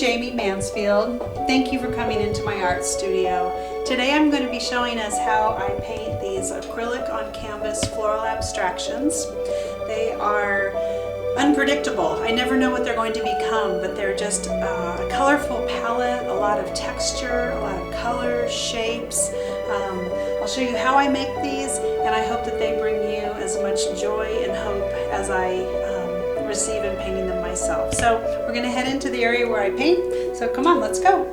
Jamie Mansfield. Thank you for coming into my art studio. Today I'm going to be showing us how I paint these acrylic on canvas floral abstractions. They are unpredictable. I never know what they're going to become, but they're just a colorful palette, a lot of texture, a lot of colors, shapes. I'll show you how I make these, and I hope that they bring you as much joy and hope as I receive in painting them myself. So we're going to head into the area where I paint. So come on, let's go.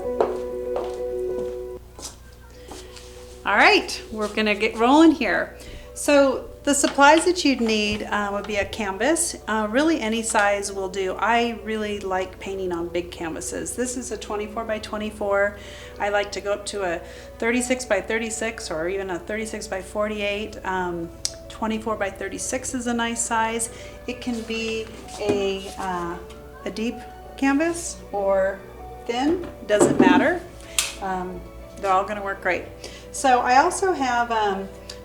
All right, we're going to get rolling here. So the supplies that you'd need would be a canvas. Really any size will do. I really like painting on big canvases. This is a 24 by 24. I like to go up to a 36 by 36 or even a 36 by 48. 24 by 36 is a nice size. It can be a deep canvas or thin, doesn't matter. They're all going to work great. So I also have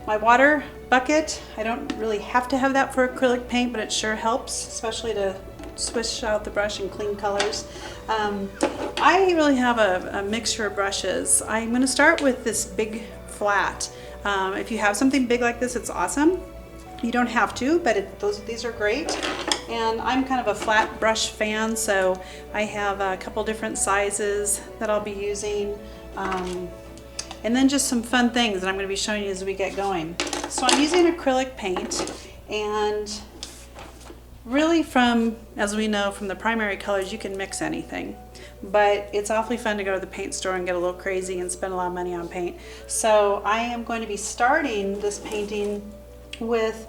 my water bucket. I don't really have to have that for acrylic paint, but it sure helps, especially to swish out the brush and clean colors. I really have a mixture of brushes. I'm going to start with this big flat. If you have something big like this, it's awesome. You don't have to, but these are great. And I'm kind of a flat brush fan, so I have a couple different sizes that I'll be using. And then just some fun things that I'm going to be showing you as we get going. So I'm using acrylic paint, and really as we know from the primary colors, you can mix anything. But it's awfully fun to go to the paint store and get a little crazy and spend a lot of money on paint. So I am going to be starting this painting with,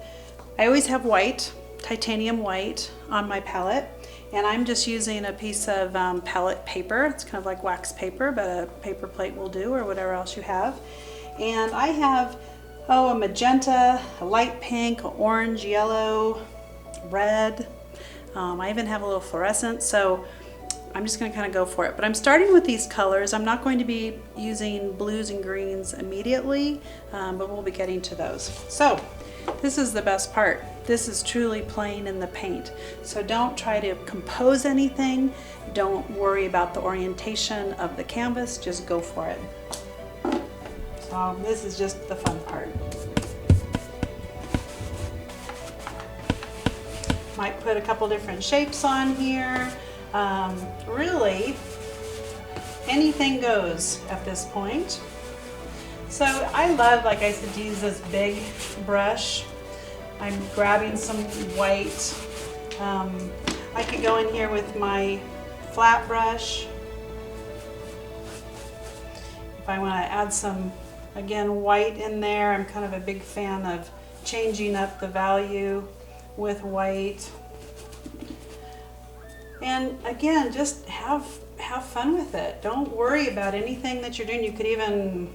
I always have white, titanium white on my palette. And I'm just using a piece of palette paper. It's kind of like wax paper, but a paper plate will do, or whatever else you have. And I have, a magenta, a light pink, orange, yellow, red. I even have a little fluorescent, so I'm just going to kind of go for it. But I'm starting with these colors. I'm not going to be using blues and greens immediately, but we'll be getting to those. So this is the best part. This is truly playing in the paint. So don't try to compose anything. Don't worry about the orientation of the canvas. Just go for it. So this is just the fun part. Might put a couple different shapes on here. Really, anything goes at this point. So I love, like I said, to use this big brush. I'm grabbing some white. I could go in here with my flat brush. If I want to add some, again, white in there, I'm kind of a big fan of changing up the value with white. And again, just have fun with it. Don't worry about anything that you're doing. You could even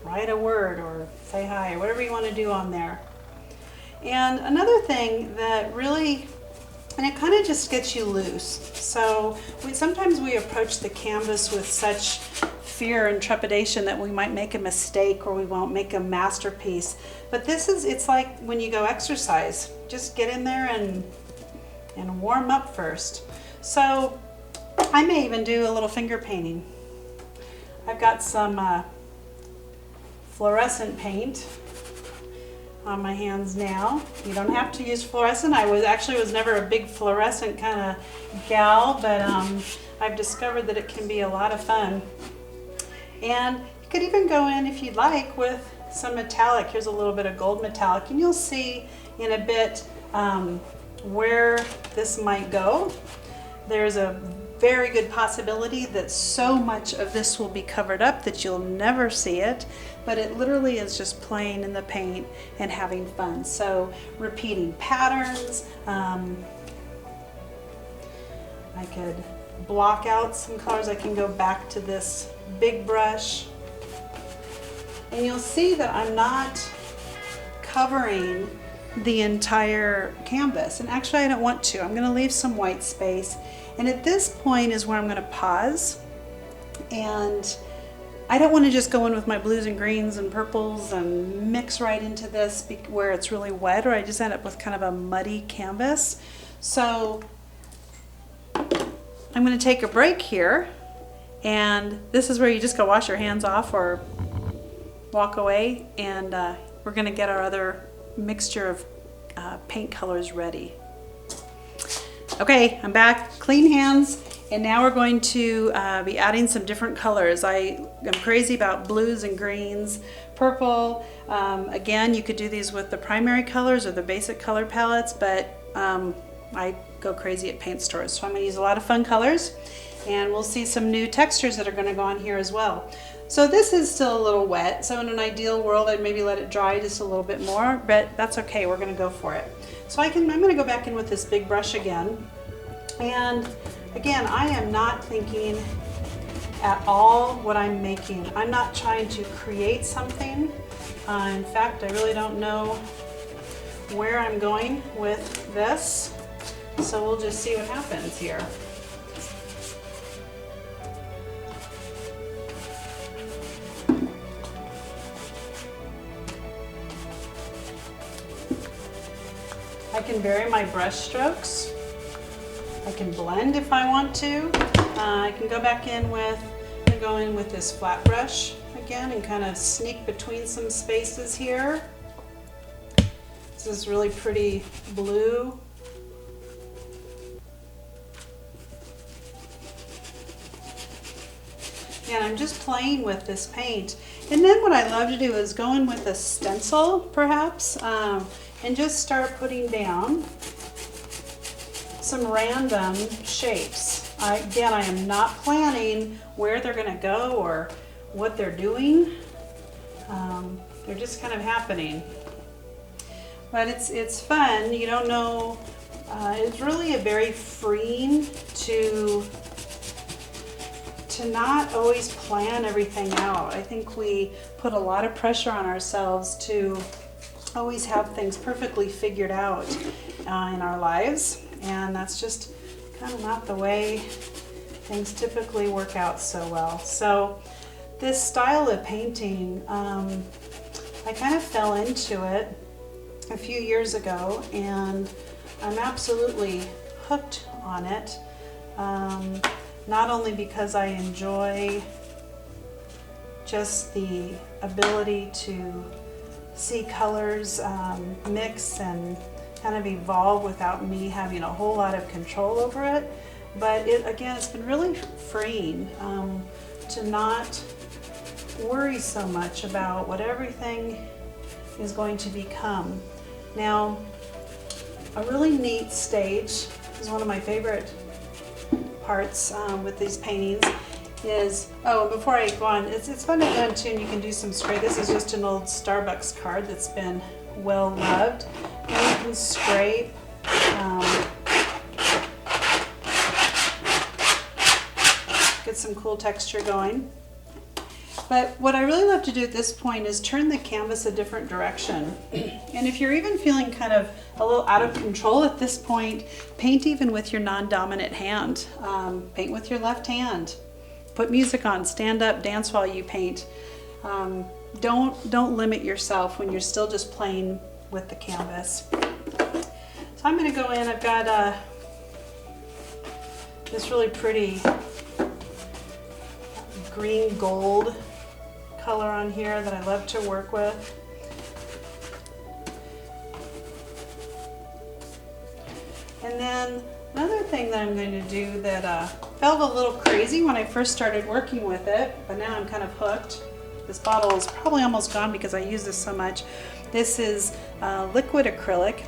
write a word or say hi or whatever you want to do on there. And another thing that really, and it kind of just gets you loose. So sometimes we approach the canvas with such fear and trepidation that we might make a mistake or we won't make a masterpiece. But it's like when you go exercise. Just get in there and warm up first. So I may even do a little finger painting. I've got some fluorescent paint on my hands now. You don't have to use fluorescent. I was never a big fluorescent kind of gal, but I've discovered that it can be a lot of fun. And you could even go in, if you'd like, with some metallic. Here's a little bit of gold metallic, and you'll see in a bit where this might go. There's a very good possibility that so much of this will be covered up that you'll never see it, but it literally is just playing in the paint and having fun. So repeating patterns. I could block out some colors. I can go back to this big brush, and you'll see that I'm not covering the entire canvas, and actually I don't want to. I'm going to leave some white space, and at this point is where I'm going to pause, and I don't want to just go in with my blues and greens and purples and mix right into this where it's really wet, or I just end up with kind of a muddy canvas. So I'm I'm going to take a break here, and this is where you just go wash your hands off or walk away, and we're going to get our other mixture of paint colors ready. Okay, I'm back, clean hands, and now we're going to be adding some different colors. I am crazy about blues and greens, purple. Again, you could do these with the primary colors or the basic color palettes, but I go crazy at paint stores. So I'm going to use a lot of fun colors, and we'll see some new textures that are going to go on here as well. So this is still a little wet, so in an ideal world I'd maybe let it dry just a little bit more, but that's okay, we're going to go for it. So I'm going to go back in with this big brush again, and again, I am not thinking at all what I'm making. I'm not trying to create something. In fact, I really don't know where I'm going with this. So we'll just see what happens here. I can vary my brush strokes. I can blend if I want to. I can go back in with, this flat brush again and kind of sneak between some spaces here. This is really pretty blue. And I'm just playing with this paint. And then what I love to do is go in with a stencil, perhaps, and just start putting down some random shapes. Again, I am not planning where they're going to go or what they're doing. They're just kind of happening. But it's fun. You don't know. It's really a very freeing to not always plan everything out. I think we put a lot of pressure on ourselves to always have things perfectly figured out in our lives, and that's just kind of not the way things typically work out so well. So this style of painting, I kind of fell into it a few years ago, and I'm absolutely hooked on it. Not only because I enjoy just the ability to see colors mix and kind of evolve without me having a whole lot of control over it, but again, it's been really freeing to not worry so much about what everything is going to become. Now, a really neat stage is one of my favorite parts with these paintings is, before I go on, it's fun to go into, and you can do some scrape. This is just an old Starbucks card that's been well loved. And you can scrape. Get some cool texture going. But what I really love to do at this point is turn the canvas a different direction. And if you're even feeling kind of a little out of control at this point, paint even with your non-dominant hand. Paint with your left hand. Put music on, stand up, dance while you paint. Don't limit yourself when you're still just playing with the canvas. So I'm going to go in, I've got this really pretty green gold color on here that I love to work with. And then another thing that I'm going to do that felt a little crazy when I first started working with it, but now I'm kind of hooked. This bottle is probably almost gone because I use this so much. This is liquid acrylic,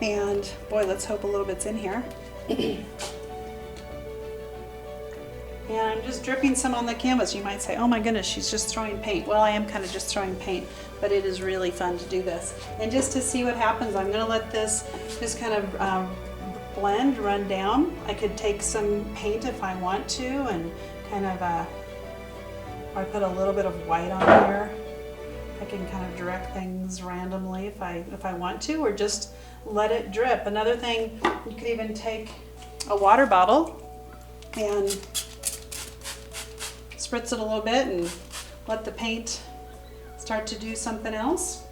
and boy, let's hope a little bit's in here. And I'm just dripping some on the canvas. You might say, oh my goodness, she's just throwing paint. Well, I am kind of just throwing paint, but it is really fun to do this. And just to see what happens, I'm gonna let this just kind of blend, run down. I could take some paint if I want to, and kind of, I put a little bit of white on here. I can kind of direct things randomly if I want to, or just let it drip. Another thing, you could even take a water bottle and spritz it a little bit and let the paint start to do something else.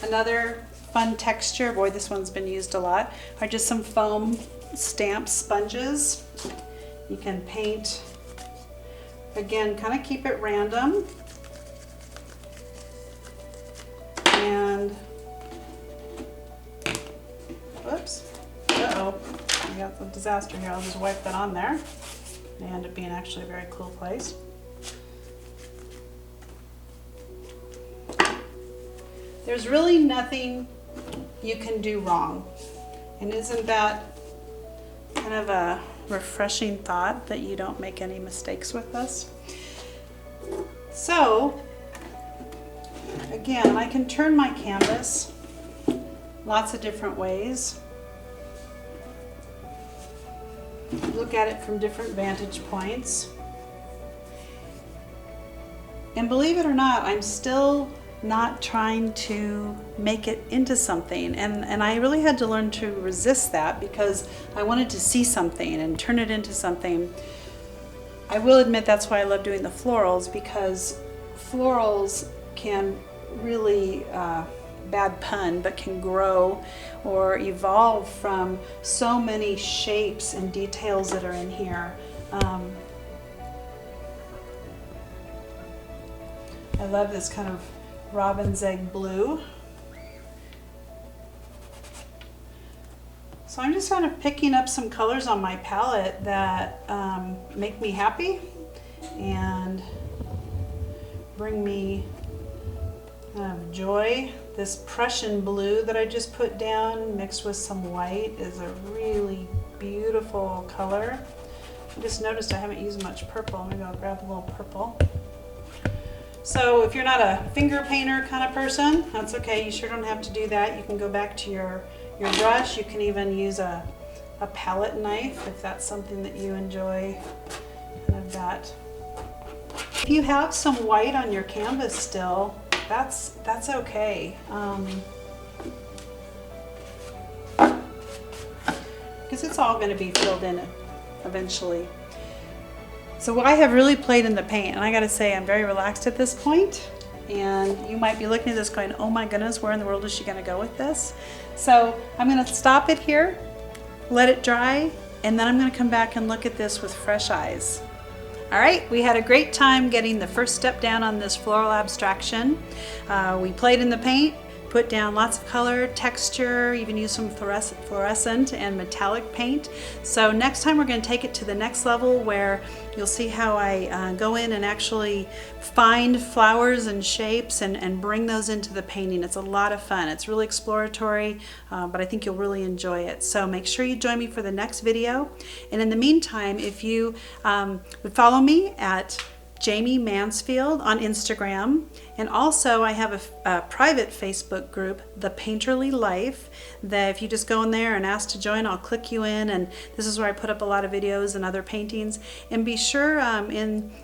Another fun texture, boy, this one's been used a lot, are just some foam stamp sponges. You can paint, again, kind of keep it random. And, whoops, uh-oh, I got the disaster here. I'll just wipe that on there. It may end up being actually a very cool place. There's really nothing you can do wrong. And isn't that kind of a refreshing thought that you don't make any mistakes with this? So, again, I can turn my canvas lots of different ways. Look at it from different vantage points. And believe it or not, I'm still not trying to make it into something, and I really had to learn to resist that because I wanted to see something and turn it into something. I will admit that's why I love doing the florals, because florals can really, bad pun, but can grow or evolve from so many shapes and details that are in here. I love this kind of robin's egg blue. So I'm just kind of picking up some colors on my palette that make me happy and bring me joy. This Prussian blue that I just put down mixed with some white is a really beautiful color. I just noticed I haven't used much purple. Maybe I'll grab a little purple. So if you're not a finger painter kind of person, that's okay. You sure don't have to do that. You can go back to your brush. You can even use a palette knife if that's something that you enjoy. Kind of that. If you have some white on your canvas still, that's okay. Because it's all going to be filled in eventually. So I have really played in the paint, and I gotta say I'm very relaxed at this point. And you might be looking at this going, oh my goodness, where in the world is she gonna go with this? So I'm gonna stop it here, let it dry, and then I'm gonna come back and look at this with fresh eyes. All right, we had a great time getting the first step down on this floral abstraction. We played in the paint, put down lots of color, texture, even use some fluorescent and metallic paint. So next time we're going to take it to the next level where you'll see how I go in and actually find flowers and shapes and bring those into the painting. It's a lot of fun. It's really exploratory, but I think you'll really enjoy it. So make sure you join me for the next video. And in the meantime, if you would follow me at Jamie Mansfield on Instagram, and also I have a private Facebook group, The Painterly Life, that if you just go in there and ask to join, I'll click you in, and this is where I put up a lot of videos and other paintings. And be sure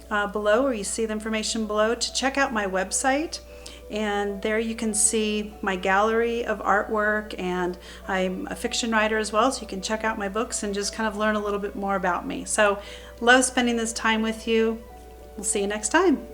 below, where you see the information below, to check out my website. And there you can see my gallery of artwork, and I'm a fiction writer as well, so you can check out my books and just kind of learn a little bit more about me. So love spending this time with you. We'll see you next time.